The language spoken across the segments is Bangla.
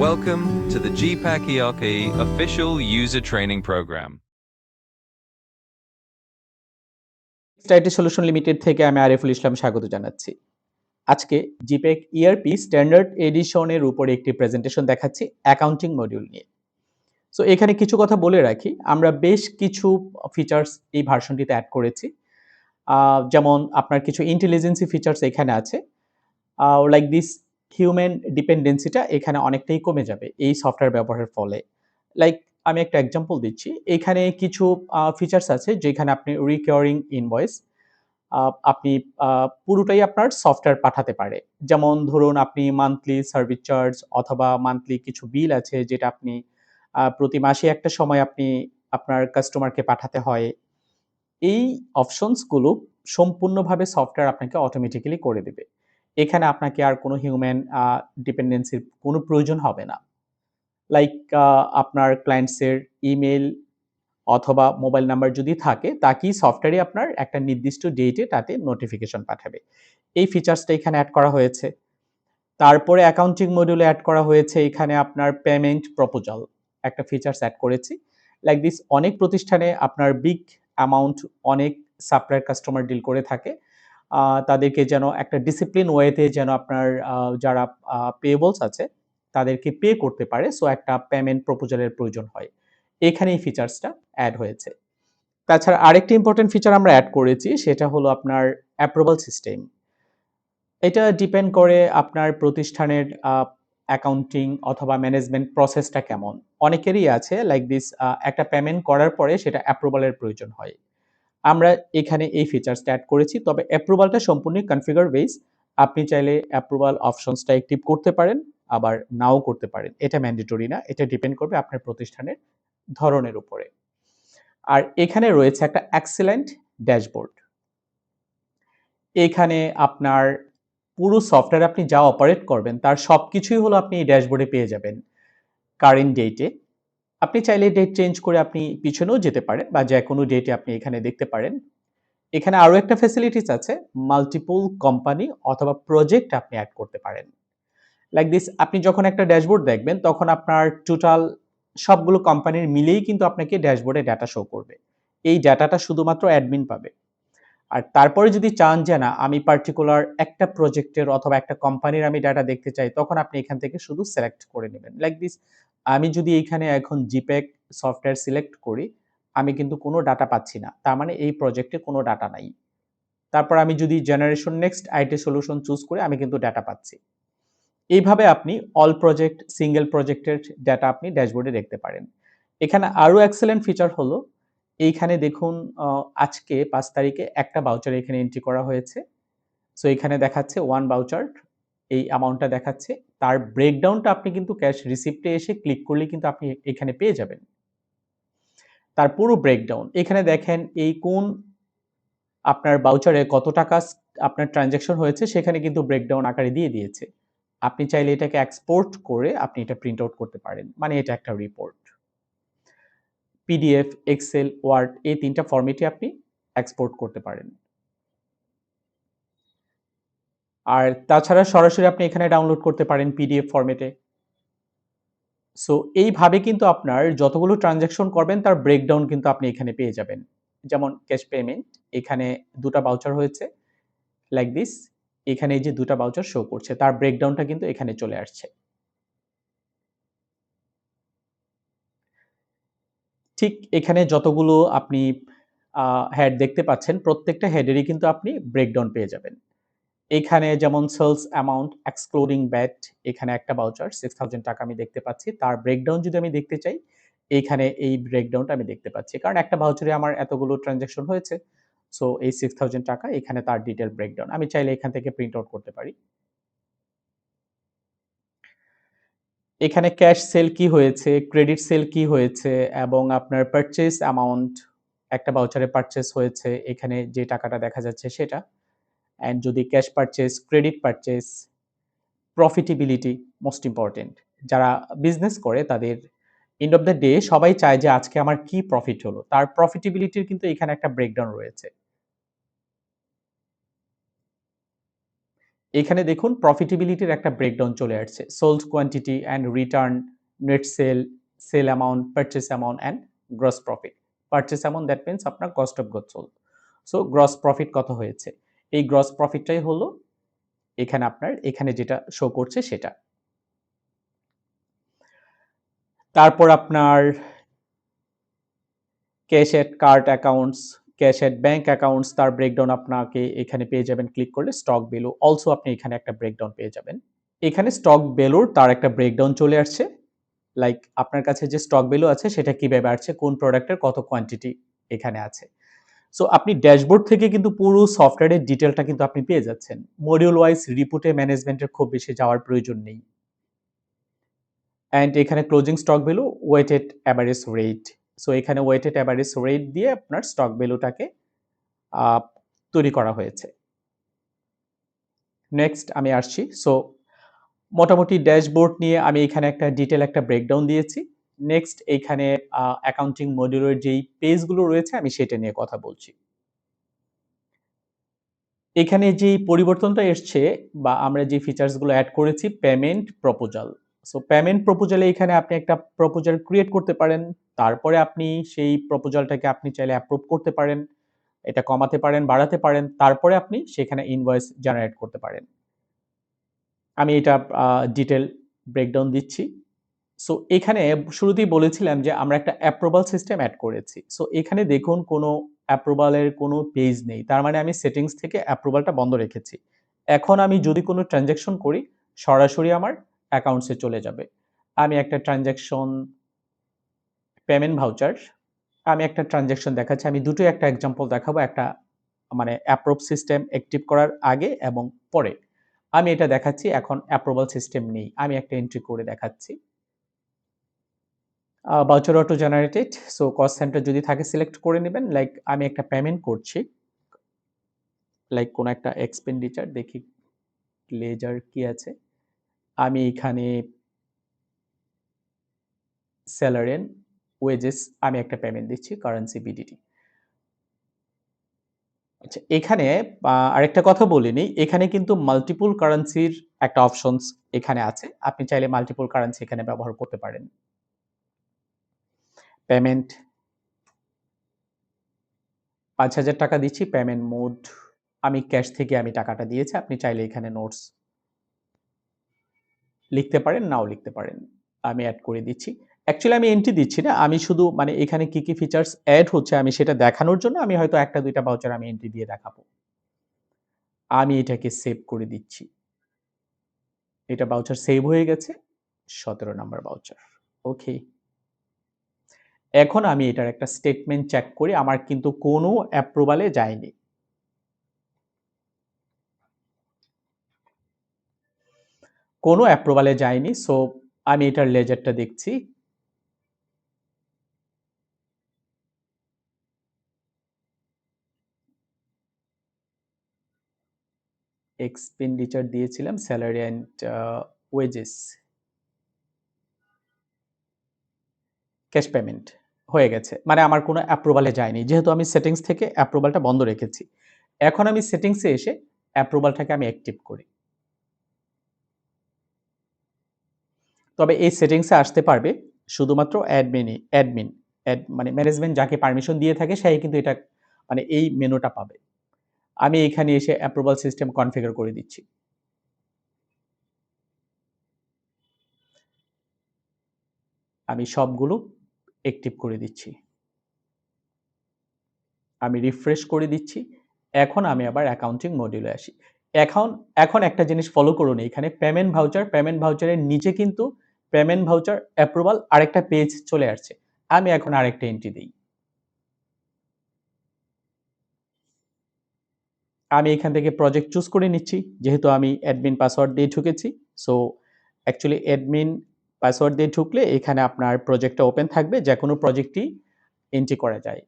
Welcome to the GPAC ERP official user training program. স্টাইটি সলিউশন লিমিটেড থেকে আমি আরিফুল ইসলাম স্বাগত জানাচ্ছি। আজকে জিপ্যাক ইআরপি স্ট্যান্ডার্ড এডিশনের উপরে একটি প্রেজেন্টেশন দেখাচ্ছি অ্যাকাউন্টিং মডিউল নিয়ে। সো এখানে কিছু কথা বলে রাখি, আমরা বেশ কিছু ফিচার্স এই ভার্সনটিতে অ্যাড করেছি। যেমন আপনার কিছু ইন্টেলিজেন্সি ফিচার্স এখানে আছে। লাইক দিস হিউম্যান ডিপেন্ডেন্সিটা এখানে অনেকটাই কমে যাবে এই সফটওয়্যার ব্যবহারের ফলে। লাইক আমি একটা এক্সাম্পল দিচ্ছি। এখানে কিছু ফিচার্স আছে যেখানে আপনি রিকারিং ইনভয়েস আপনি পুরোটাই আপনার সফটওয়্যার পাঠাতে পারে। যেমন ধরুন আপনি মান্থলি সার্ভিস চার্জ অথবা মান্থলি কিছু বিল আছে যেটা আপনি প্রতি মাসে একটা সময় আপনি আপনার কাস্টমারকে পাঠাতে হয়। এই অপশনস গুলো সম্পূর্ণভাবে সফটওয়্যার আপনাকে অটোমেটিক্যালি করে দেবে। এখানে আপনাকে আর কোনো হিউম্যান ডিপেন্ডেন্সির কোনো প্রয়োজন হবে না। লাইক আপনার ক্লায়েন্টসের ইমেইল অথবা মোবাইল নাম্বার যদি থাকে তাকেই সফটওয়্যারই আপনার একটা নির্দিষ্ট ডেটে তাতে নোটিফিকেশন পাঠাবে। এই ফিচার্সটা এখানে অ্যাড করা হয়েছে। তারপরে অ্যাকাউন্টিং মডিউলে অ্যাড করা হয়েছে এখানে আপনার পেমেন্ট প্রপোজাল একটা ফিচার্স অ্যাড করেছি। লাইক দিস অনেক প্রতিষ্ঠানে আপনার বিগ অ্যামাউন্ট অনেক সাপ্লায়ার কাস্টমার ডিল করে থাকে। তাদেরকে যেন একটা ডিসিপ্লিন ওয়েতে যেন আপনার যারা পেয়েবলস আছে তাদেরকে পে করতে পারে। সো একটা পেমেন্ট প্রপোজালের প্রয়োজন হয়। এখানে এই ফিচার্সটা অ্যাড হয়েছে। তাছাড়া আরেকটি ইম্পোর্টেন্ট ফিচার আমরা অ্যাড করেছি সেটা হলো আপনার অ্যাপ্রুভাল সিস্টেম। এটা ডিপেন্ড করে আপনার প্রতিষ্ঠানের অ্যাকাউন্টিং অথবা ম্যানেজমেন্ট প্রসেসটা কেমন। অনেকেরই আছে লাইক দিস একটা পেমেন্ট করার পরে সেটা অ্যাপ্রুভালের প্রয়োজন হয়। আমরা এখানে এই ফিচার্সটা অ্যাড করেছি। তবে অ্যাপ্রুভালটা সম্পূর্ণই কনফিগার বেস। আপনি চাইলে অ্যাপ্রুভাল অপশনসটা অ্যাক্টিভ করতে পারেন, আবার নাও করতে পারেন। এটা ম্যান্ডেটরি না। এটা ডিপেন্ড করবে আপনার প্রতিষ্ঠানের ধরনের উপরে। আর এখানে রয়েছে একটা এক্সেলেন্ট ড্যাশবোর্ড। এখানে আপনার পুরো সফটওয়্যার আপনি যা অপারেট করবেন তার সবকিছুই হলো আপনি এই ড্যাশবোর্ডে পেয়ে যাবেন কারেন্ট ডেটে। আপনি চাইলে ডেট চেঞ্জ করে আপনি পিছনেও যেতে পারেন বা যেকোনো ডেটে আপনি এখানে দেখতে পারেন। এখানে আরো একটা ফ্যাসিলিটিস আছে, মাল্টিপল কোম্পানি অথবা প্রজেক্ট আপনি অ্যাড করতে পারেন। লাইক দিস আপনি যখন একটা ড্যাশবোর্ড দেখবেন তখন আপনার টোটাল সবগুলো কোম্পানির মিলেই কিন্তু আপনাকে ড্যাশবোর্ডে ডাটা শো করবে। এই ডাটাটা শুধুমাত্র অ্যাডমিন পাবে। আর তারপরে যদি চান যে না আমি পার্টিকুলার একটা প্রজেক্টের অথবা একটা কোম্পানির আমি ডাটা দেখতে চাই তখন আপনি এখান থেকে শুধু সিলেক্ট করে নেবেন। লাইক দিস আমি যদি এইখানে এখন জিপ্যাক সফটওয়্যার সিলেক্ট করি আমি কিন্তু কোনো ডাটা পাচ্ছি না। তার মানে এই প্রজেক্টে কোনো ডাটা নাই। তারপর আমি যদি generation next IT solution choose করে আমি কিন্তু ডাটা পাচ্ছি। এইভাবে আপনি অল প্রজেক্ট সিঙ্গেল প্রজেক্টের ডাটা আপনি ড্যাশবোর্ডে দেখতে পারেন। এখানে আরো এক্সেলেন্ট ফিচার হলো এইখানে দেখুন আজকে ৫ তারিখে একটা ভাউচার এখানে এন্ট্রি করা হয়েছে। সো এখানে দেখাচ্ছে 1 ভাউচার এই অ্যামাউন্টটা দেখাচ্ছে। তার ব্রেকডাউনটা আপনি কিন্তু ক্যাশ রিসিপ্টে এসে ক্লিক করলেই কিন্তু আপনি এখানে পেয়ে যাবেন। তার পুরো ব্রেকডাউন এখানে দেখেন এই কোন আপনার ভাউচারে কত টাকা আপনার ট্রানজাকশন হয়েছে সেখানে কিন্তু ব্রেকডাউন আকারে দিয়ে দিয়েছে। আপনি চাইলে এটাকে এক্সপোর্ট করে আপনি এটা প্রিন্ট আউট করতে পারেন। মানে এটা একটা রিপোর্ট। পিডিএফ, এক্সেল, ওয়ার্ড এই ৩ টা ফরম্যাটে আপনি এক্সপোর্ট করতে পারেন। আর তাছাড়া সরাসরি আপনি এখানে ডাউনলোড করতে পারেন পিডিএফ ফরম্যাটে। সো এইভাবে কিন্তু আপনার যতগুলো ট্রানজাকশন করবেন তার ব্রেকডাউন কিন্তু আপনি এখানে পেয়ে যাবেন। যেমন ক্যাশ পেমেন্ট এখানে ২ টা ভাউচার হয়েছে। লাইক দিস এখানে এই যে ২ টা ভাউচার শো করছে তার ব্রেকডাউনটা কিন্তু এখানে চলে আসছে। ঠিক এখানে যতগুলো আপনি হেড দেখতে পাচ্ছেন প্রত্যেকটা হেডেরই কিন্তু আপনি ব্রেকডাউন পেয়ে যাবেন। এখানে যেমন সেলস অ্যামাউন্ট এক্সক্লুডিং ভ্যাট এখানে একটা ভাউচার ৬,০০০ টাকা আমি দেখতে পাচ্ছি। তার ব্রেকডাউন যদি আমি দেখতে চাই, এইখানে এই ব্রেকডাউনটা আমি দেখতে পাচ্ছি। কারণ একটা ভাউচারে আমার এতগুলো ট্রান্সেকশন হয়েছে। সো এই ৬,০০০ টাকা এখানে তার ডিটেইল ব্রেকডাউন। আমি চাইলে এখান থেকে প্রিন্ট আউট করতে পারি। এখানে ক্যাশ সেল কি হয়েছে, ক্রেডিট সেল কি হয়েছে এবং আপনার পারচেজ অ্যামাউন্ট একটা ভাউচারে পারচেজ হয়েছে, এখানে যে টাকাটা দেখা যাচ্ছে সেটা। অ্যান্ড যদি cash purchase, credit purchase, profitability most important. যারা বিজনেস করে তাদের এন্ড অফ দ্য ডে সবাই চায় যে আজকে আমার কি প্রফিট হলো। তার প্রফিটেবিলিটির কিন্তু এখানে একটা ব্রেকডাউন রয়েছে। এখানে দেখুন প্রফিটেবিলিটির একটা ব্রেকডাউন চলে আসছে। Sold quantity and return, net sale, sale amount, purchase amount and gross profit. Purchase amount that means আপনার cost of goods sold. So gross profit কত হয়েছে? এই গ্রস প্রফিটটাই হলো এখানে আপনার এখানে যেটা শো করছে সেটা। তারপর আপনার ক্যাশ এট কার্ট অ্যাকাউন্টস, ক্যাশ এট ব্যাংক অ্যাকাউন্টস তার ব্রেকডাউন আপনাকে এখানে পেয়ে যাবেন ক্লিক করলে। স্টক ভ্যালু অলসো আপনি এখানে একটা ব্রেকডাউন পেয়ে যাবেন। এখানে স্টক ভ্যালুর তার একটা ব্রেকডাউন চলে আসছে। লাইক আপনার কাছে যে স্টক ভ্যালু আছে সেটা কিভাবে আসছে, কোন প্রোডাক্টের কত কোয়ান্টিটি এখানে আছে। সো আপনি ড্যাশবোর্ড থেকে কিন্তু পুরো সফটওয়্যারের ডিটেলটা কিন্তু আপনি পেয়ে যাচ্ছেন। মডিউল ওয়াইজ রিপোর্টে ম্যানেজমেন্টের খুব বেশি যাওয়ার প্রয়োজন নেই। অ্যান্ড এখানে closing stock value, weighted average rate. So এখানে ওয়েটেড অ্যাভারেজ রেট দিয়ে আপনার স্টক ভ্যালুটাকে তৈরি করা হয়েছে। নেক্সট আমি আসছি। সো মোটামুটি ড্যাশবোর্ড নিয়ে আমি এখানে একটা ডিটেল একটা ব্রেকডাউন দিয়েছি। নেক্সট এইখানে অ্যাকাউন্টিং মডিউলের যেই পেজগুলো রয়েছে আমি সেটা নিয়ে কথা বলছি। এখানে যেই পরিবর্তনটা এসছে বা আমরা যে ফিচার্সগুলো এড করেছি পেমেন্ট প্রপোজাল। সো পেমেন্ট প্রপোজালে এখানে আপনি একটা প্রপোজাল ক্রিয়েট করতে পারেন। তারপরে আপনি সেই প্রপোজালটাকে আপনি চাইলে অ্যাপ্রুভ করতে পারেন। এটা কমাতে পারেন, বাড়াতে পারেন। তারপরে আপনি সেখানে ইনভয়েস জেনারেট করতে পারেন। আমি এটা ডিটেইল ব্রেকডাউন দিচ্ছি। সো এখানে শুরুতেই বলেছিলাম যে আমরা একটা অ্যাপ্রুভাল সিস্টেম এড করেছি। সো এখানে দেখুন কোনো অ্যাপ্রুভালের কোনো পেজ নেই। তার মানে আমি সেটিংস থেকে অ্যাপ্রুভালটা বন্ধ রেখেছি। এখন আমি যদি কোনো ট্রান্সেকশন করি সরাসরি আমার অ্যাকাউন্টসে চলে যাবে। আমি একটা ট্রান্সেকশন পেমেন্ট ভাউচার, আমি একটা ট্রান্সেকশন দেখাচ্ছি। আমি দুটোই একটা এক্সাম্পল দেখাবো। একটা মানে অ্যাপ্রুভ সিস্টেম অ্যাক্টিভ করার আগে এবং পরে। আমি এটা দেখাচ্ছি এখন অ্যাপ্রুভাল সিস্টেম নেই। আমি একটা এন্ট্রি করে দেখাচ্ছি। Voucher auto generated. So cost centre যদি থাকে সিলেক্ট করে নিবেন। লাইক আমি একটা পেমেন্ট করছি। লাইক কোন একটা এক্সপেন্ডিচার দেখি লেজার কি আছে। আমি এখানে স্যালারি এন্ড ওয়েজেস আমি একটা পেমেন্ট দিচ্ছি কারেন্সি বিডিটি। আচ্ছা এখানে আরেকটা কথা বলিনি। এখানে কিন্তু মাল্টিপল কারেন্সির একটা অপশনস এখানে আছে। আপনি চাইলে মাল্টিপল কারেন্সি এখানে ব্যবহার করতে পারেন। পেমেন্ট ৳৫,০০০ দিচ্ছি পেমেন্ট মোড। আমি ক্যাশ থেকে আমি টাকাটা দিয়েছি। আপনি চাইলে এখানে নোটস লিখতে পারেন, নাও লিখতে পারেন। আমি এড করে দিচ্ছি। অ্যাকচুয়ালি আমি এন্ট্রি দিচ্ছি না। আমি শুধু মানে এখানে কি ফিচারস এড হচ্ছে আমি সেটা দেখানোর জন্য আমি হয়তো ১ টা ২ টা ভাউচার আমি এন্ট্রি দিয়ে দেখাবো। আমি এটাকে সেভ করে দিচ্ছি। এটা ভাউচার সেভ হয়ে গেছে। ১৭ নাম্বার ভাউচার। ওকে। এখন আমি এটার একটা স্টেটমেন্ট চেক করি। আমার কিন্তু কোনো অ্যাপ্রুভাল এ যায়নি। কোনো অ্যাপ্রুভাল এ যায়নি। সো আমি এটার লেজারটা দেখছি। এক্সপেন্ডিচার দিয়েছিলাম salary and wages. Cash payment হয়ে গেছে। মানে আমার কোনো অ্যাপ্রুভাল এ যায়নি। যেহেতু আমি সেটিংস থেকে অ্যাপ্রুভালটা বন্ধ রেখেছি। এখন আমি সেটিংস এ এসে অ্যাপ্রুভালটাকে আমি অ্যাক্টিভ করি। তবে এই সেটিংস এ আসতে পারবে শুধুমাত্র অ্যাডমিন মানে ম্যানেজমেন্ট যাকে পারমিশন দিয়ে থাকে সেই কিন্তু এটা মানে এই মেনুটা পাবে। আমি এখানে এসে অ্যাপ্রুভাল সিস্টেম কনফিগার করে দিচ্ছি। আমি সবগুলো অ্যাক্টিভ করে দিচ্ছি। আমি রিফ্রেশ করে দিচ্ছি। এখন আমি আবার অ্যাকাউন্টিং মডিউলে আসি। এখন এখন একটা জিনিস ফলো করুন এখানে পেমেন্ট ভাউচারের নিচে কিন্তু পেমেন্ট ভাউচার অ্যাপ্রুভাল আরেকটা পেজ চলে আসছে। আমি এখন আরেকটা এন্ট্রি দেই। আমি এখান থেকে প্রজেক্ট চুজ করে নিচ্ছি। যেহেতু আমি অ্যাডমিন পাসওয়ার্ড দিয়ে ঢুকেছি। সো অ্যাকচুয়ালি অ্যাডমিন পাসওয়ার্ড দিয়ে ঢুকলে এখানে আপনার প্রজেক্টটা ওপেন থাকবে। যেকোনো প্রজেক্টই এন্ট্রি করা যায়।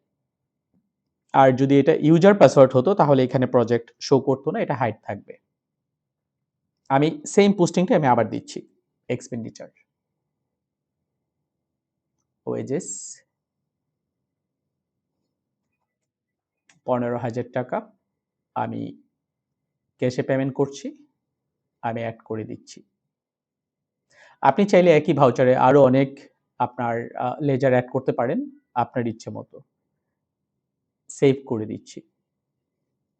আর যদি এটা ইউজার পাসওয়ার্ড হতো তাহলে এখানে প্রজেক্ট শো করত না, এটা হাইড থাকবে। আমি সেইম পোস্টিংটা আমি আবার দিচ্ছি। এক্সপেন্ডিচার, ওয়েজেস ৳১৫,০০০ আমি ক্যাশে পেমেন্ট করছি। আমি অ্যাড করে দিচ্ছি। আপনি চাইলে একই ভাউচারে আরো অনেক আপনার লেজার অ্যাড করতে পারেন আপনার ইচ্ছে মতো। সেভ করে দিচ্ছি।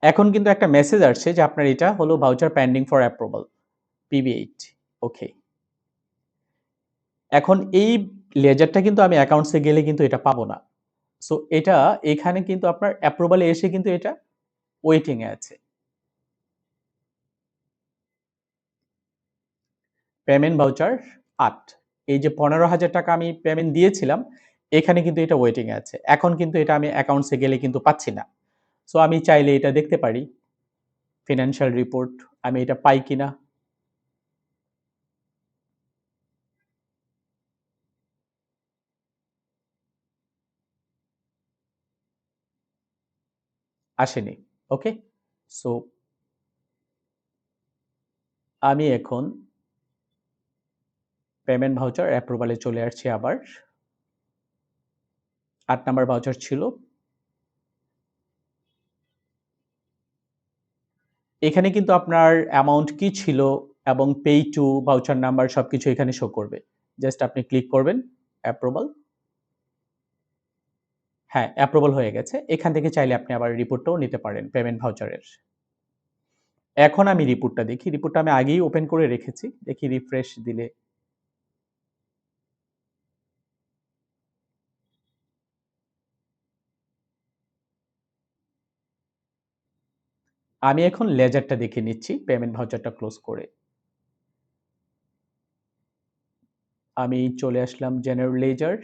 এখন কিন্তু একটা মেসেজ আসছে যে আপনার এটা হলো voucher pending for approval PB8 ওকে। এখন এই লেজারটা কিন্তু আমি অ্যাকাউন্টসে গেলে কিন্তু এটা পাবো না। সো এটা এখানে কিন্তু আপনার অ্যাপ্রুভাল এ এসে কিন্তু এটা ওয়েটিং এ আছে। পেমেন্ট ভাউচার ৮ এই যে ৳১৫,০০০ আমি পেমেন্ট দিয়েছিলাম, এখানে কিন্তু এটা ওয়েটিং এ আছে। এখন কিন্তু এটা আমি অ্যাকাউন্টসে গেলে কিন্তু পাচ্ছি না। সো আমি চাইলে এটা দেখতে পারি ফিন্যান্সিয়াল রিপোর্ট আমি এটা পাই কিনা। আসেনি। ওকে? সো আমি এখন পেমেন্ট ভাউচার অ্যাপ্রুভাল এ চলে আসছি আবার। ৮ নাম্বার ভাউচার ছিল। এখানে কিন্তু আপনার অ্যামাউন্ট কি ছিল এবং পে টু ভাউচার নাম্বার সবকিছু এখানে শো করবে। জাস্ট আপনি ক্লিক করবেন অ্যাপ্রুভাল। হ্যাঁ, অ্যাপ্রুভাল হয়ে গেছে। এখান থেকে চাইলে আপনি আবার রিপোর্টটাও নিতে পারেন পেমেন্ট ভাউচারের। এখন আমি রিপোর্টটা দেখি। রিপোর্টটা আমি আগেই ওপেন করে রেখেছি। দেখি রিফ্রেশ দিলে আমি এখন লেজারটা দেখে নিচ্ছি পেমেন্ট ভাউচারটা ক্লোজ করে। আমি চলে আসলাম general ledger,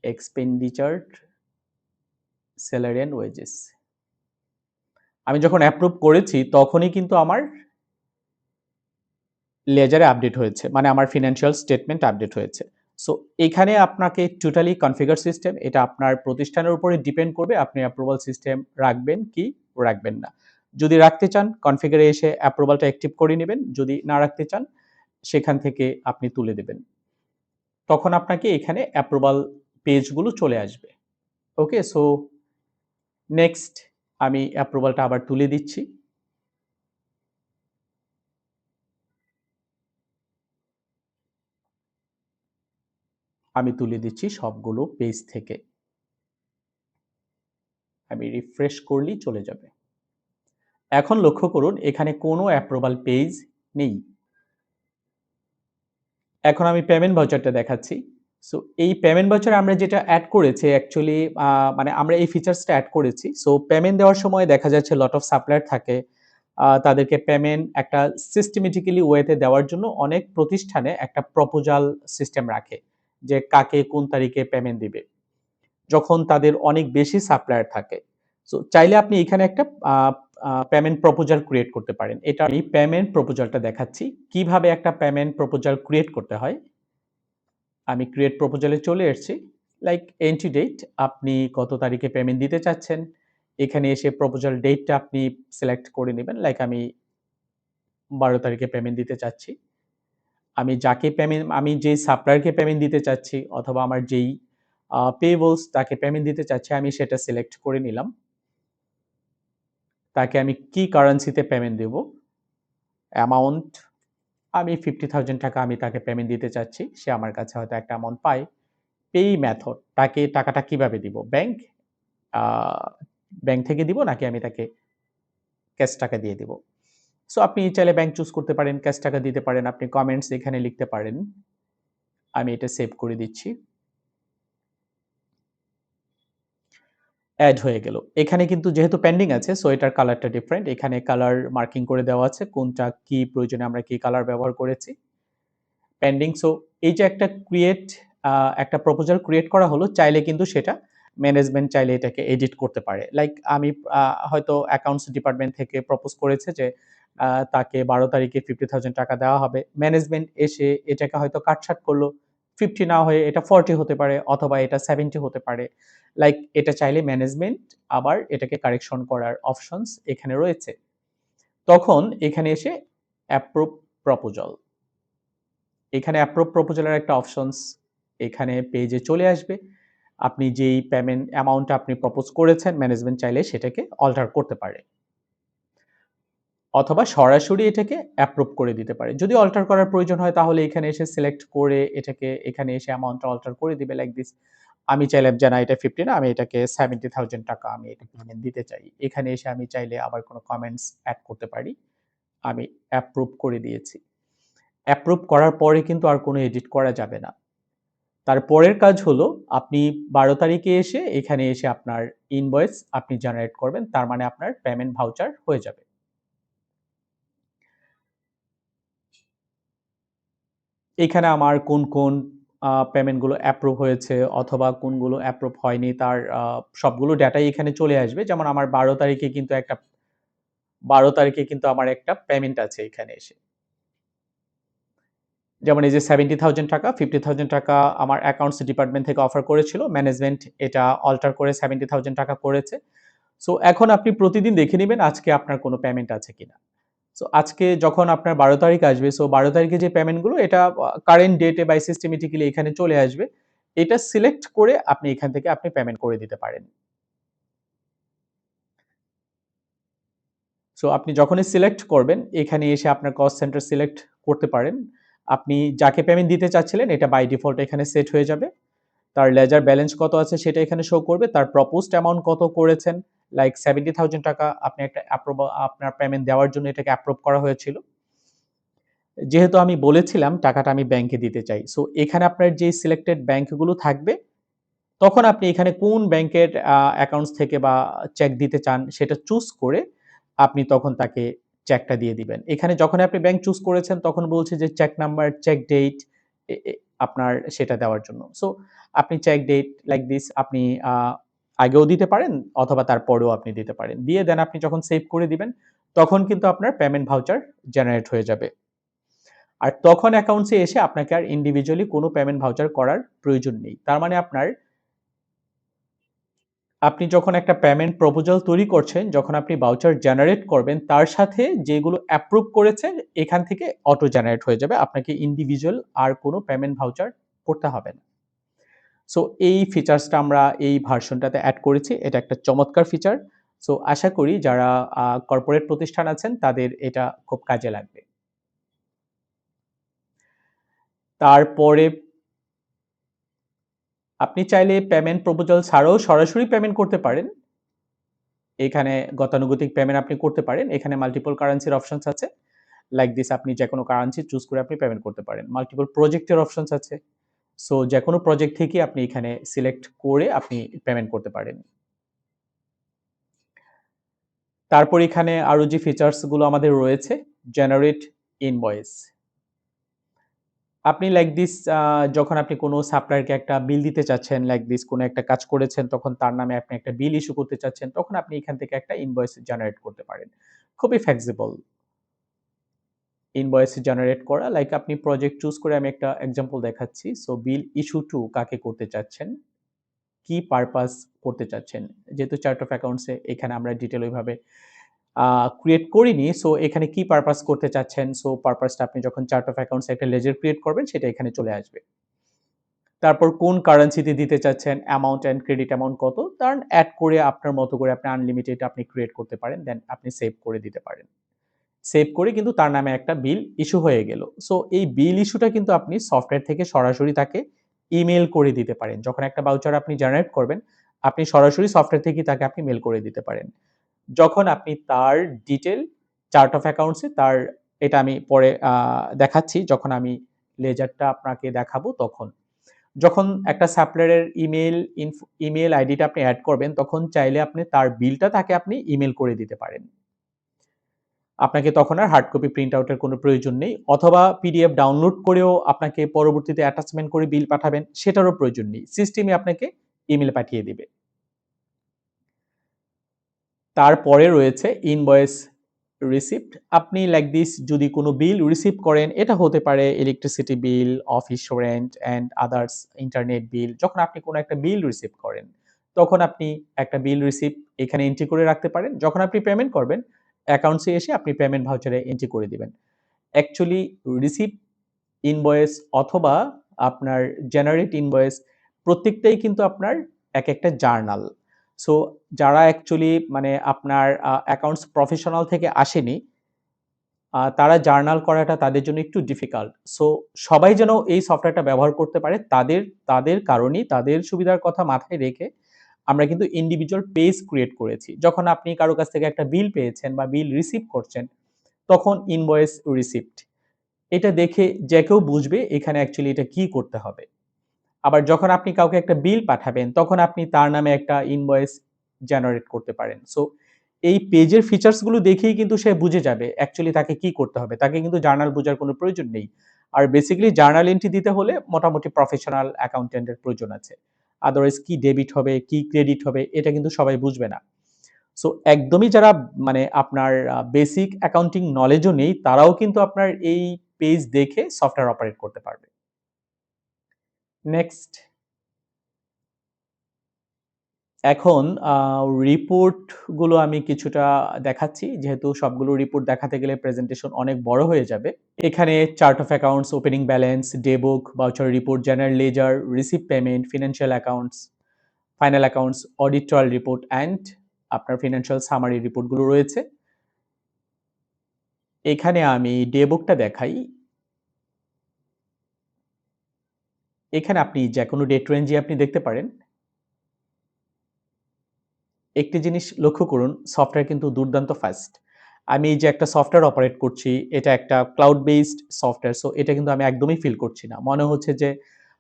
expenditure, salary and wages. আমি যখন অ্যাপ্রুভ করেছি তখনই কিন্তু আমার লেজারে আপডেট হয়েছে। মানে আমার ফিন্যান্সিয়াল স্টেটমেন্ট আপডেট হয়েছে। সো এখানে আপনাকে টোটালি কনফিগার সিস্টেম এটা আপনার প্রতিষ্ঠানের উপরে ডিপেন্ড করবে আপনি অ্যাপ্রুভাল সিস্টেম রাখবেন কি রাখবেন না। যদি রাখতে চান কনফিগারে এসে অ্যাপ্রুভালটা অ্যাক্টিভ করে নিবেন। যদি না রাখতে চান সেখান থেকে আপনি তুলে দিবেন। তখন আপনাকে এখানে অ্যাপ্রুভাল পেজগুলো চলে আসবে। ওকে? সো নেক্সট আমি অ্যাপ্রুভালটা আবার তুলে দিচ্ছি। আমি তুলে দিচ্ছি সবগুলো পেজ থেকে। আমি রিফ্রেশ করলেই চলে যাবে। এখন লক্ষ্য করুন এখানে কোনো অ্যাপ্রুভাল পেজ নেই। এখন আমি পেমেন্ট ভাউচারটা দেখাচ্ছি। সো এই পেমেন্ট ভাউচারে আমরা যেটা এড করেছি অ্যাকচুয়ালি মানে আমরা এই ফিচারসটা এড করেছি। সো পেমেন্ট দেওয়ার সময় দেখা যাচ্ছে লট অফ সাপ্লায়ার থাকে। তাদেরকে পেমেন্ট একটা সিস্টেমেটিক্যালি ওয়েতে দেওয়ার জন্য অনেক প্রতিষ্ঠানে একটা প্রপোজাল সিস্টেম রাখে। যে কাকে কোন তারিখে পেমেন্ট দিবে। যখন তাদের অনেক বেশি সাপ্লায়ার থাকে। সো চাইলে আপনি এখানে একটা আ আ পেমেন্ট প্রপোজাল ক্রিয়েট করতে পারেন। এটা আমি পেমেন্ট প্রপোজালটা দেখাচ্ছি। কিভাবে একটা পেমেন্ট প্রপোজাল ক্রিয়েট করতে হয়। আমি ক্রিয়েট প্রপোজাল এ চলে এসেছি। লাইক এন্ট্রি ডেট আপনি কত তারিখে পেমেন্ট দিতে চাচ্ছেন। এখানে এসে প্রপোজাল ডেটটা আপনি সিলেক্ট করে নিবেন। লাইক আমি ১২ তারিখে পেমেন্ট দিতে চাচ্ছি। আমি যেই সাপ্লায়ারকে পেমেন্ট দিতে চাচ্ছি অথবা আমার যেই পেয়েবলস তাকে পেমেন্ট দিতে চাচ্ছি আমি সেটা সিলেক্ট করে নিলাম। তাকে আমি কি কারেন্সিতে পেমেন্ট দেব? অ্যামাউন্ট আমি ৳৫০,০০০ আমি তাকে পেমেন্ট দিতে চাচ্ছি। সে আমার কাছে হয়তো একটা অ্যামাউন্ট পায়। পেই মেথড তাকে টাকাটা কিভাবে দিব? আ ব্যাংক থেকে দিব নাকি আমি তাকে ক্যাশ টাকা দিয়ে দিব? সো আপনি চাইলে ব্যাংক চুজ করতে পারেন, ক্যাশ টাকা দিতে পারেন। আপনি কমেন্টস এখানে লিখতে পারেন। আমি এটা সেভ করে দিচ্ছি। এড হয়ে গেল। এখানে কিন্তু যেহেতু পেন্ডিং আছে সো এটার কালারটা ডিফারেন্ট। এখানে কালার মার্কিং করে দেওয়া আছে কোনটা কি প্রয়োজনে আমরা কি কালার ব্যবহার করেছি। পেন্ডিং সো এই যে একটা আ একটা প্রপোজাল ক্রিয়েট করা হলো চাইলে কিন্তু সেটা ম্যানেজমেন্ট চাইলে এটাকে এডিট করতে পারে। লাইক আমি আ হয়তো অ্যাকাউন্টস ডিপার্টমেন্ট থেকে প্রপোজ করেছে যে তাকে ১২ তারিখে ৳৫০,০০০ দেওয়া হবে। ম্যানেজমেন্ট এসে এটাকে হয়তো কাটছাঁট করল। 50 না হয়ে এটা 40 হতে পারে অথবা এটা 70 হতে পারে। লাইক এটা চাইলে ম্যানেজমেন্ট আবার এটাকে কারেকশন করার অপশনস এখানে রয়েছে। তখন এখানে এসে অ্যাপ্রুভ প্রপোজাল এখানে অ্যাপ্রুভ প্রপোজাল এর একটা অপশনস এখানে পেজে চলে আসবে। আপনি যেই পেমেন্ট অ্যামাউন্ট টা আপনি প্রপোজ করেছেন ম্যানেজমেন্ট চাইলে সেটাকে অল্টার করতে পারে। অথবা সরাসরি এটাকে অ্যাপ্রুভ করে দিতে পারে। যদি অল্টার করার প্রয়োজন হয় তাহলে এখানে এসে সিলেক্ট করে এটাকে এখানে এসে অ্যামাউন্টটা অল্টার করে দিবে লাইক দিস। আমি চাইলাম যে না এটা 50 না আমি এটাকে ৳70,000 আমি এটা পেমেন্ট দিতে চাই। এখানে এসে আমি চাইলে আবার কোনো কমেন্টস এড করতে পারি। আমি অ্যাপ্রুভ করে দিয়েছি। অ্যাপ্রুভ করার পরে কিন্তু আর কোনো এডিট করা যাবে না। তারপরের কাজ হলো আপনি ১২ তারিখে এসে এখানে এসে আপনার ইনভয়েস আপনি জেনারেট করবেন। তার মানে আপনার পেমেন্ট ভাউচার হয়ে যাবে। এইখানে আমার কোন পেমেন্ট গুলো অ্যাপ্রুভ হয়েছে অথবা কোনগুলো অ্যাপ্রুভ হয়নি তার সবগুলো ডেটাই এখানে চলে আসবে। যেমন আমার ১২ তারিখে কিন্তু আমার একটা পেমেন্ট আছে এখানে এসে। যেমন এই যে ৳70,000 ৳50,000 আমার অ্যাকাউন্টস ডিপার্টমেন্ট থেকে অফার করেছিল। ম্যানেজমেন্ট এটা অল্টার করে ৳70,000 করেছে। সো এখন আপনি প্রতিদিন দেখে নিবেন আজকে আপনার কোনো পেমেন্ট আছে কিনা। সো আজকে যখন আপনার ১২ তারিখ আসবে, সো ১২ তারিখে যে পেমেন্ট গুলো এটা কারেন্ট ডেটে বাই সিস্টেমেটিক্যালি এখানে চলে আসবে। এটা সিলেক্ট করে আপনি এখান থেকে আপনি পেমেন্ট করে দিতে পারেন। সো আপনি যখনই সিলেক্ট করবেন, এখানে এসে আপনার কস্ট সেন্টার সিলেক্ট করতে পারেন। আপনি যাকে পেমেন্ট দিতে চাচ্ছিলেন এটা বাই ডিফল্ট এখানে সেট হয়ে যাবে। তার লেজার ব্যালেন্স কত আছে সেটা এখানে শো করবে। তার প্রপোজড অ্যামাউন্ট কত করেছেন, লাইক ৳70,000 আপনি একটা আপনার পেমেন্ট দেওয়ার জন্য এটাকে অ্যাপ্রুভ করা হয়েছিল। যেহেতু আমি বলেছিলাম টাকাটা আমি ব্যাংকে দিতে চাই। সো এখানে আপনার যে সিলেক্টেড ব্যাংক গুলো থাকবে, তখন আপনি এখানে কোন ব্যাংকের অ্যাকাউন্টস থেকে বা চেক দিতে চান সেটা চুজ করে আপনি তখন তাকে চেকটা দিয়ে দিবেন। এখানে যখনই আপনি ব্যাংক চুজ করেছেন তখন বলছে যে চেক নাম্বার, চেক ডেট এ এ আপনার সেটা দেওয়ার জন্য। সো আপনি চেক ডেট লাইক দিস আপনি আ আগেও দিতে পারেন অথবা তারপরেও আপনি দিতে পারেন। দিয়ে দেন আপনি যখন সেভ করে দিবেন, তখন কিন্তু আপনার পেমেন্ট ভাউচার জেনারেট হয়ে যাবে। আর তখন অ্যাকাউন্টস এ এসে আপনাকে আর ইন্ডিভিজুয়ালি কোনো পেমেন্ট ভাউচার করার প্রয়োজন নেই। তার মানে আপনি যখন একটা পেমেন্ট প্রপোজাল তৈরি করছেন, যখন আপনি ভাউচার জেনারেট করবেন, তার সাথে যেগুলো অ্যাপ্রুভ করেছেন, এখান থেকে অটো জেনারেট হয়ে যাবে। আপনাকে ইন্ডিভিজুয়াল আর কোনো পেমেন্ট ভাউচার করতে হবে না। সো এই ফিচার্সটা আমরা এই ভার্সনটাতে এড করেছি। এটা একটা চমৎকার ফিচার। সো আশা করি যারা কর্পোরেট প্রতিষ্ঠান আছেন, তাদের এটা খুব কাজে লাগবে। তারপরে আপনি চাইলে পেমেন্ট প্রপোজাল ছাড়াও সরাসরি পেমেন্ট করতে পারেন। এখানে গতানুগতিক পেমেন্ট আপনি করতে পারেন। এখানে মাল্টিপল কারেন্সির অপশনস আছে। লাইক দিস আপনি যেকোনো কারেন্সি চুজ করে আপনি পেমেন্ট করতে পারেন। মাল্টিপল প্রজেক্টের অপশনস আছে। সো যেকোনো প্রজেক্ট থেকে আপনি এখানে সিলেক্ট করে আপনি পেমেন্ট করতে পারেন। তারপর এখানে আরো যে ফিচার্স গুলো আমাদের রয়েছে, জেনারেট ইনভয়েস। আপনি লাইক দিস যখন আপনি কোনো সাপ্লায়ারকে একটা বিল দিতে চাচ্ছেন, লাইক দিস কোনো একটা কাজ করেছেন, তখন তার নামে আপনি একটা বিল ইস্যু করতে চাচ্ছেন, তখন আপনি এখান থেকে একটা ইনভয়েস জেনারেট করতে পারেন। খুবই ফ্লেক্সিবল। ইনভয়েস জেনারেট করা লাইক আপনি প্রজেক্ট চুজ করে আমি একটা এক্সাম্পল দেখাচ্ছি। সো বিল ইস্যু টু কাকে করতে চাচ্ছেন, কি পারপাস করতে চাচ্ছেন। যেহেতু চার্ট অফ অ্যাকাউন্টস এ এখানে আমরা ডিটেইল ওইভাবে ক্রিয়েট করিনি। সো এখানে কি পারপাস করতে চাচ্ছেন, সো পারপাসটা আপনি যখন চার্ট অফ অ্যাকাউন্টস এ একটা লেজার ক্রিয়েট করবেন সেটা এখানে চলে আসবে। তারপর কোন কারেন্সিতে দিতে চাচ্ছেন, অ্যামাউন্ট অ্যান্ড ক্রেডিট অ্যামাউন্ট কত, কারণ এড করে আপনার মতো করে আপনি আনলিমিটেড আপনি ক্রিয়েট করতে পারেন। দেন আপনি সেভ করে দিতে পারেন। সেভ করে কিন্তু তার নামে একটা বিল ইস্যু হয়ে গেল। সো এই বিল ইস্যুটা কিন্তু আপনি সফটওয়্যার থেকে সরাসরি তাকে ইমেইল করে দিতে পারেন। যখন একটা ভাউচার আপনি জেনারেট করবেন, আপনি সরাসরি সফটওয়্যার থেকেই তাকে আপনি মেইল করে দিতে পারেন। যখন আপনি তার ডিটেইল চার্ট অফ অ্যাকাউন্টস এ তার এটা আমি পরে দেখাচ্ছি যখন আমি লেজারটা আপনাকে দেখাবো তখন। যখন একটা সাপ্লায়ারের ইমেইল আইডিটা আপনি এড করবেন, তখন চাইলে আপনি তার বিলটা তাকে আপনি ইমেইল করে দিতে পারেন। আপনাকে তখন আর হার্ড কপি প্রিন্ট আউট এর কোনো প্রয়োজন নেই। অথবা পিডিএফ ডাউনলোড করেও আপনাকে পরবর্তীতে অ্যাটাচমেন্ট করে বিল পাঠাবেন, সেটারও প্রয়োজন নেই। সিস্টেমই আপনাকে ইমেইল পাঠিয়ে দিবে। তারপরে রয়েছে ইনভয়েস রিসিপ্ট। আপনি লাইক দিস যদি কোনো বিল রিসিভ করেন, এটা হতে পারে electricity bill, office rent and others internet bill. যখন আপনি কোনো একটা বিল রিসিভ করেন, তখন আপনি একটা বিল রিসিপ্ট এখানে এন্ট্রি করে রাখতে পারেন। যখন আপনি পেমেন্ট করবেন, অ্যাকাউন্টস এ এসে আপনি পেমেন্ট ভাউচারে এন্ট্রি করে দিবেন। অ্যাকচুয়ালি রিসিপ্ট, ইনভয়েস অথবা আপনার জেনারেট ইনভয়েস প্রত্যেকটাই কিন্তু আপনার একেকটা জার্নাল। সো যারা অ্যাকচুয়ালি মানে আপনার অ্যাকাউন্টস প্রফেশনাল থেকে আসেনি, তারা জার্নাল করাটা তাদের জন্য একটু ডিফিকাল্ট। সো সবাই যেন এই সফটওয়্যারটা ব্যবহার করতে পারে তাদের তাদের কারণেই তাদের সুবিধার কথা মাথায় রেখে আমরা কিন্তু ইন্ডিভিজুয়াল পেজ ক্রিয়েট করেছি। যখন আপনি কারো কাছ থেকে একটা বিল পেয়েছেন বা বিল রিসিভ করছেন, তখন ইনভয়েস রিসিপ্ট এটা দেখে যে কেউ বুঝবে এখানে অ্যাকচুয়ালি এটা কি করতে হবে। আবার যখন আপনি কাউকে একটা বিল পাঠাবেন, তখন আপনি তার নামে একটা ইনভয়েস জেনারেট করতে পারেন। সো এই পেজের ফিচার্স গুলো দেখেই কিন্তু সে বুঝে যাবে অ্যাকচুয়ালি তাকে কি করতে হবে। তাকে কিন্তু জার্নাল বোঝার কোনো প্রয়োজন নেই। আর বেসিক্যালি জার্নাল এন্ট্রি দিতে হলে মোটামুটি প্রফেশনাল অ্যাকাউন্ট্যান্ট এর প্রয়োজন আছে। আদারওয়াইজ কি ডেবিট হবে, কি ক্রেডিট হবে এটা কিন্তু সবাই বুঝবে না। সো একদমই যারা মানে আপনার বেসিক অ্যাকাউন্টিং নলেজও নেই, তারাও কিন্তু আপনার এই পেজ দেখে সফটওয়্যার অপারেট করতে পারবে। নেক্সট, এখন রিপোর্ট গুলো আমি কিছুটা দেখাচ্ছি। যেহেতু সবগুলো রিপোর্ট দেখাতে গেলে প্রেজেন্টেশন অনেক বড় হয়ে যাবে। এখানে chart of accounts, opening balance, day book, voucher report, general ledger, receive payment, financial accounts, final accounts, audit trial report and আপনার ফিন্যান্সিয়াল সামারি রিপোর্টগুলো রয়েছে। এখানে আমি ডে বুকটা দেখাই। এখানে আপনি যেকোনো ডেট রেঞ্জই আপনি দেখতে পারেন। একটি জিনিস লক্ষ্য করুন, সফটওয়্যার কিন্তু দুর্দান্ত ফাস্ট। আমি এই যে একটা সফটওয়্যার অপারেট করছি, এটা একটা ক্লাউড বেসড সফটওয়্যার। সো এটা কিন্তু আমি একদমই ফিল করছি না। মনে হচ্ছে যে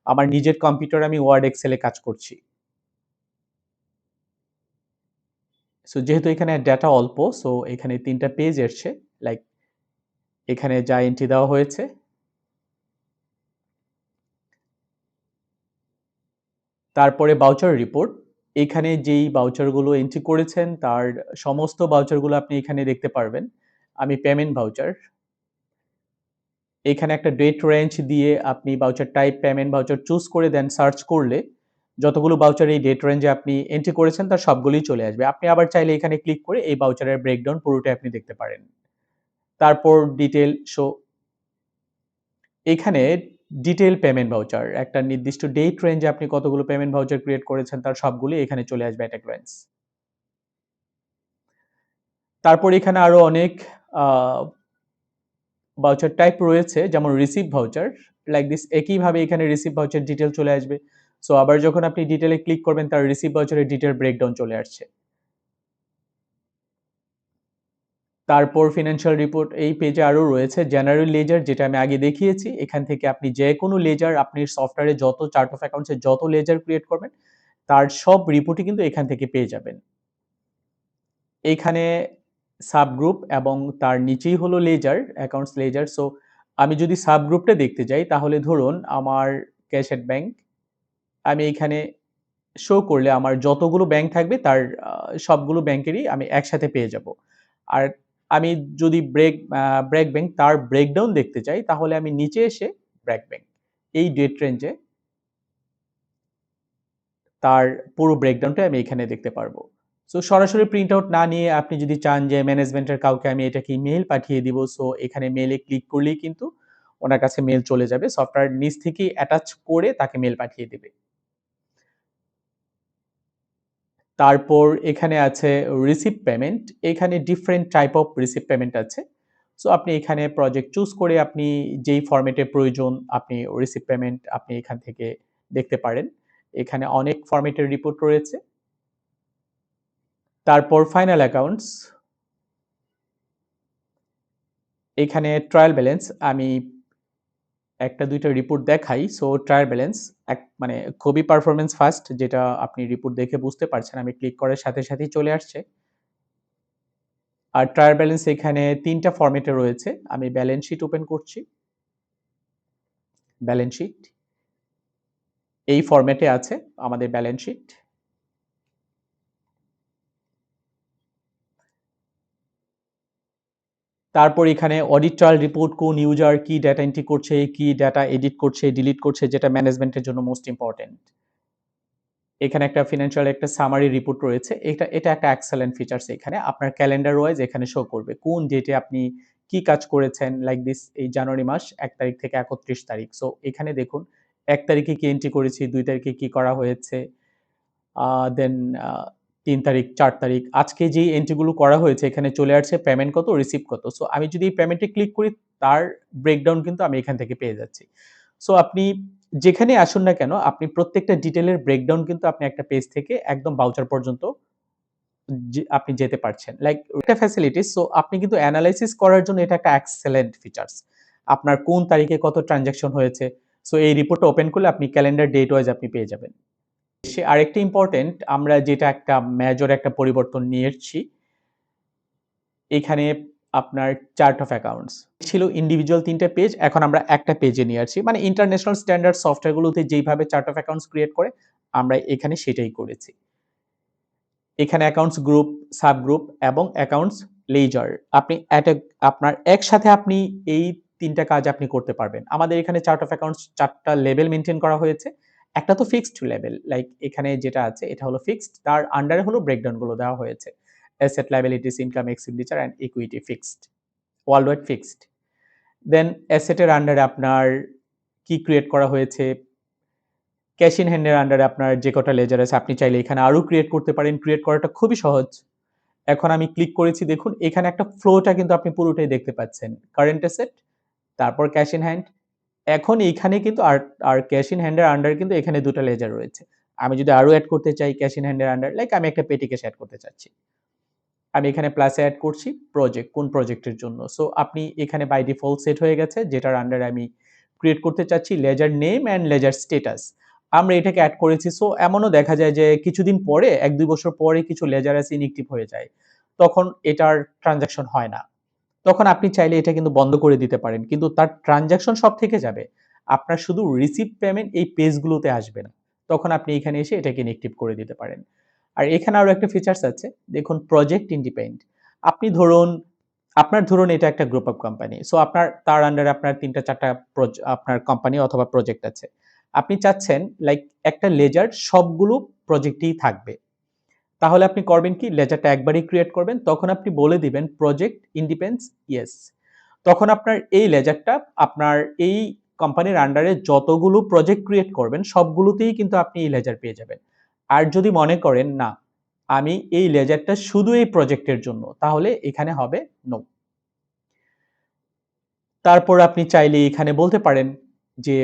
আমার নিজের কম্পিউটারে আমি ওয়ার্ড, এক্সেল এ কাজ করছি। সো যেহেতু এখানে ডেটা অল্প, সো এখানে ৩ টা পেজ এসছে। লাইক এখানে যা এন্ট্রি দেওয়া হয়েছে, তারপরে ভাউচার রিপোর্ট। এখানে যেই ভাউচারগুলো এন্ট্রি করেছেন তার সমস্ত ভাউচারগুলো আপনি এখানে দেখতে পারবেন। আমি পেমেন্ট ভাউচার, এখানে একটা ডেট রেঞ্জ দিয়ে আপনি voucher type, payment voucher choose করে দেন সার্চ করলে যতগুলো ভাউচার এই ডেট রেঞ্জে আপনি এন্ট্রি করেছেন তার সবগুলোই চলে আসবে। আপনি আবার চাইলে এখানে ক্লিক করে এই ভাউচারের ব্রেকডাউন পুরোটাই আপনি দেখতে পারেন। তারপর ডিটেইল শো, এখানে ডিটেইল পেমেন্ট ভাউচার একটা নির্দিষ্ট ডেট রেঞ্জে আপনি কতগুলো পেমেন্ট ভাউচার ক্রিয়েট করেছেন তার সবগুলোই এখানে চলে আসবে এট এ গ্ল্যান্স। তারপর এখানে আরো অনেক আ ভাউচার টাইপ রয়েছে, যেমন রিসিভ ভাউচার, লাইক দিস একইভাবে এখানে রিসিভ ভাউচার ডিটেইল চলে আসবে। সো আবার যখন আপনি ডিটেইল এ ক্লিক করবেন তার রিসিভ ভাউচারের ডিটেইল ব্রেকডাউন চলে আসছে। তারপর ফিন্যান্সিয়াল রিপোর্ট এই পেজে আরো রয়েছে। জেনারেল লেজার যেটা আমি আগে দেখিয়েছি। এখান থেকে আপনি যেকোনো লেজার আপনি সফটওয়্যারে যত চার্ট অফ অ্যাকাউন্টস এর যত লেজার ক্রিয়েট করবেন তার সব রিপোর্টই কিন্তু এখান থেকে পেয়ে যাবেন। এইখানে সাবগ্রুপ এবং তার নিচেই হলো লেজার, অ্যাকাউন্টস লেজার। সো আমি যদি সাবগ্রুপটা দেখতে যাই তাহলে ধরুন আমার ক্যাশ এট ব্যাংক, আমি এইখানে শো করলে আমার যতগুলো ব্যাংক থাকবে তার সবগুলো ব্যাংকেরই আমি একসাথে পেয়ে যাব। আর আমি যদি ব্র্যাক ব্যাংক তার ব্রেকডাউন দেখতে চাই তাহলে আমি নিচে এসে ব্র্যাক ব্যাংক এই ডেট রেঞ্জে তার পুরো ব্রেকডাউনটা আমি এখানে দেখতে পারবো। সো সরাসরি প্রিন্ট আউট না নিয়ে আপনি যদি চান যে ম্যানেজমেন্টের কাউকে আমি এটাকে ইমেইল পাঠিয়ে দিব, সো এখানে মেইলে ক্লিক করলেই কিন্তু ওনার কাছে মেইল চলে যাবে। সফটওয়্যার নিজ থেকেই অ্যাটাচ করে তাকে মেইল পাঠিয়ে দিবে। তারপর এখানে আছে রিসিভ পেমেন্ট। এখানে different type of receive payment আছে। সো আপনি এখানে প্রজেক্ট চুজ করে আপনি যেই ফরম্যাটে প্রয়োজন আপনি রিসিভ পেমেন্ট আপনি এখান থেকে দেখতে পারেন। এখানে অনেক ফরম্যাটের রিপোর্ট রয়েছে। তারপর ফাইনাল অ্যাকাউন্টস, এখানে ট্রায়াল ব্যালেন্স আমি ১ টা ২ টা রিপোর্ট দেখাই। সো ট্রায়াল ব্যালেন্স মানে খুবই পারফরম্যান্স ফাস্ট, যেটা আপনি রিপোর্ট দেখে বুঝতে পারছেন। আমি ক্লিক করার সাথে সাথেই চলে আসছে। আর ট্রায়াল ব্যালেন্স এখানে ৩ টা ফরম্যাটে রয়েছে। আমি ব্যালেন্স শিট ওপেন করছি। ব্যালেন্স শিট এই ফরম্যাটে আছে আমাদের ব্যালেন্স শিট। তারপর এখানে অডিট ট্রায়াল রিপোর্ট কোন ইউজার কি ডেটা এন্ট্রি করছে, কি ডেটা এডিট করছে, ডিলিট করছে, যেটা ম্যানেজমেন্টের জন্য মোস্ট ইম্পোর্টেন্ট। এখানে একটা ফিন্যান্সিয়াল একটা সামারি রিপোর্ট রয়েছে। এটা একটা এক্সেলেন্ট ফিচারস এখানে। আপনার ক্যালেন্ডার ওয়াইজ এখানে শো করবে। কোন ডেটে আপনি কি কাজ করেছেন, লাইক দিস এই জানুয়ারি মাস ১ তারিখ থেকে ৩১ তারিখ। সো এখানে দেখুন ১ তারিখে কি এন্ট্রি করেছি, ২ তারিখে কি করা হয়েছে, দেন 3 তারিখ, 4 তারিখ আজকে যেই এন্ট্রিগুলো করা হয়েছে এখানে চলে আসছে পেমেন্ট কত, রিসিভ কত। সো আমি যদি এই পেমেন্টে ক্লিক করি তার ব্রেকডাউন কিন্তু আমি এখান থেকে পেয়ে যাচ্ছি। সো আপনি যেখানেই আসুন না কেন আপনি প্রত্যেকটা ডিটেইলের ব্রেকডাউন কিন্তু আপনি একটা পেজ থেকে একদম ভাউচার পর্যন্ত আপনি যেতে পারছেন। লাইক একটা ফ্যাসিলিটিস সো আপনি কিন্তু এনালাইসিস করার জন্য এটা একটা এক্সেলেন্ট ফিচারস। আপনার কোন তারিখে কত ট্রান্সেকশন হয়েছে। সো এই রিপোর্টটা ওপেন করলে আপনি ক্যালেন্ডার ডেট ওয়াইজ আপনি পেয়ে যাবেন। আরেকটা ইম্পোর্টেন্ট আমরা যেটা একটা মেজর একটা পরিবর্তন নিয়ে এসেছি, এখানে আপনার চার্ট অফ অ্যাকাউন্টস ছিল ইন্ডিভিজুয়াল ৩ টা পেজ, এখন আমরা একটা পেজে নিয়ে আসছি। মানে ইন্টারন্যাশনাল স্ট্যান্ডার্ড সফটওয়্যারগুলোতে যেইভাবে চার্ট অফ অ্যাকাউন্টস ক্রিয়েট করে, আমরা এখানে সেটাই করেছি। এখানে অ্যাকাউন্টস গ্রুপ, সাব গ্রুপ এবং অ্যাকাউন্টস লেজার। আপনি আপনার একসাথে আপনি এই ৩ টা কাজ আপনি করতে পারবেন। আমাদের এখানে চার্ট অফ অ্যাকাউন্টস ৪ টা লেভেল মেইনটেইন করা হয়েছে। একটা তো ফিক্সড লেভেল, লাইক এখানে যেটা আছে এটা হলো ফিক্সড, তার আন্ডারে হলো ব্রেকডাউন গুলো দেওয়া হয়েছে। Asset, liabilities, income, expenditure and equity fixed, world wide fixed. Then অ্যাসেটের আন্ডারে আপনার কি ক্রিয়েট করা হয়েছে, ক্যাশ ইন হ্যান্ড এর আন্ডারে আপনার যে কটা লেজার আছে আপনি চাইলে এখানে আরো ক্রিয়েট করতে পারেন। ক্রিয়েট করাটা খুবই সহজ। এখন আমি ক্লিক করেছি দেখুন এখানে একটা ফ্লোটা কিন্তু আপনি পুরোটাই দেখতে পাচ্ছেন। কারেন্ট অ্যাসেট, তারপর ক্যাশ ইন হ্যান্ড। এখন এইখানে কিন্তু আর ক্যাশ ইন হ্যান্ড এর আন্ডার কিন্তু এখানে ২ টা লেজার রয়েছে। আমি যদি আরো এড করতে চাই ক্যাশ ইন হ্যান্ড এর আন্ডার, লাইক আমি একটা পেটি ক্যাশ এড করতে চাচ্ছি। আমি এখানে প্লাসে এড করছি প্রজেক্ট, কোন প্রজেক্টের জন্য। সো আপনি এখানে বাই ডিফল্ট সেট হয়ে গেছে যেটার আন্ডারে আমি ক্রিয়েট করতে চাচ্ছি ledger name and ledger status. আমরা এটাকে এড করেছি। সো এমনও দেখা যায় যে কিছুদিন পরে ১-২ বছর পরে কিছু লেজার আছে ইনএক্টিভ হয়ে যায়। তখন এটার ট্রান্সেকশন হয় না। তখন আপনি চাইলে এটা কিন্তু বন্ধ করে দিতে পারেন। কিন্তু তার ট্রান্সেকশন সব থেকে যাবে। আপনার শুধু রিসিভ পেমেন্ট এই পেজগুলোতে আসবে না। তখন আপনি এখানে এসে এটাকে ইনএক্টিভ করে দিতে পারেন। আর এখানে আরো একটা ফিচারস আছে। দেখুন প্রজেক্ট ইন্ডিপেন্ডেন্ট। আপনি ধরুন এটা একটা গ্রুপ অফ কোম্পানি। সো তার আন্ডারে আপনার ৩ টা ৪ টা আপনার কোম্পানি অথবা প্রজেক্ট আছে। আপনি চাচ্ছেন লাইক একটা লেজার সবগুলো প্রজেক্টেই থাকবে। তাহলে আপনি করবেন কি লেজারটা একবারই ক্রিয়েট করবেন। তখন আপনি বলে দিবেন প্রজেক্ট ইন্ডিপেন্ডেন্স ইয়েস। তখন আপনার এই লেজারটা আপনার এই কোম্পানির আন্ডারে যতগুলো প্রজেক্ট ক্রিয়েট করবেন সবগুলোতেই কিন্তু আপনি এই লেজার পেয়ে যাবেন। আর যদি মনে করেন না আমি এই লেজারটা শুধু এই প্রজেক্টের জন্য, তাহলে এখানে হবে নো। তারপর আপনি চাইলে এখানে বলতে পারেন যে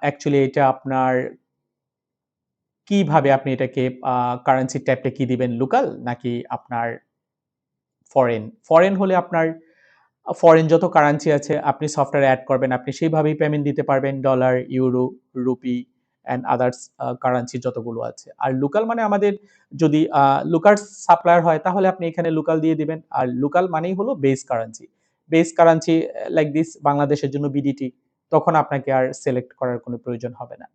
অ্যাকচুয়ালি এটা আপনার কিভাবে আপনি এটাকে কারেন্সি টাইপটা কি দিবেন, লোকাল নাকি আপনার ফরেন। ফরেন হলে আপনার ফরেন যত কারেন্সি আছে আপনি সফটওয়্যারে এড করবেন। আপনি সেইভাবেই পেমেন্ট দিতে পারবেন। Dollar, euro, rupee and others currency যতগুলো আছে। আর লোকাল মানে আমাদের যদি লোকাল সাপ্লায়ার হয় তাহলে আপনি এখানে লোকাল দিয়ে দিবেন। আর লোকাল মানেই হলো base currency. Base currency like this বাংলাদেশের জন্য বিডিটি। তখন আপনাকে আর সিলেক্ট করার কোনো প্রয়োজন হবে না।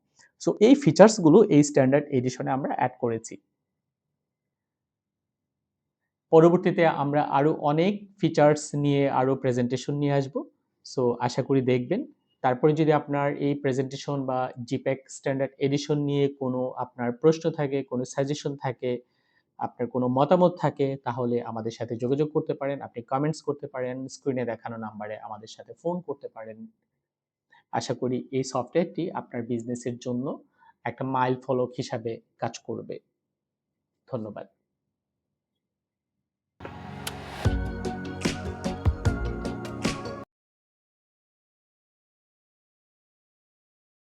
সো এই ফিচারস গুলো এই স্ট্যান্ডার্ড এডিশনে আমরা এড করেছি। পরবর্তীতে আমরা আরো অনেক ফিচার্স নিয়ে আরো প্রেজেন্টেশন নিয়ে আসব। সো আশা করি দেখবেন। তারপরে যদি আপনার এই প্রেজেন্টেশন বা জিপ্যাক স্ট্যান্ডার্ড এডিশন নিয়ে কোনো আপনার প্রশ্ন থাকে, কোনো সাজেশন থাকে, আপনার কোনো মতামত থাকে তাহলে আমাদের সাথে যোগাযোগ করতে পারেন। আপনি কমেন্টস করতে পারেন, স্ক্রিনে দেখানো নাম্বারে আমাদের সাথে ফোন করতে পারেন। আশা করি এই সফটওয়্যারটি আপনার বিজনেসের জন্য একটা মাইল ফলক হিসাবে কাজ করবে। ধন্যবাদ।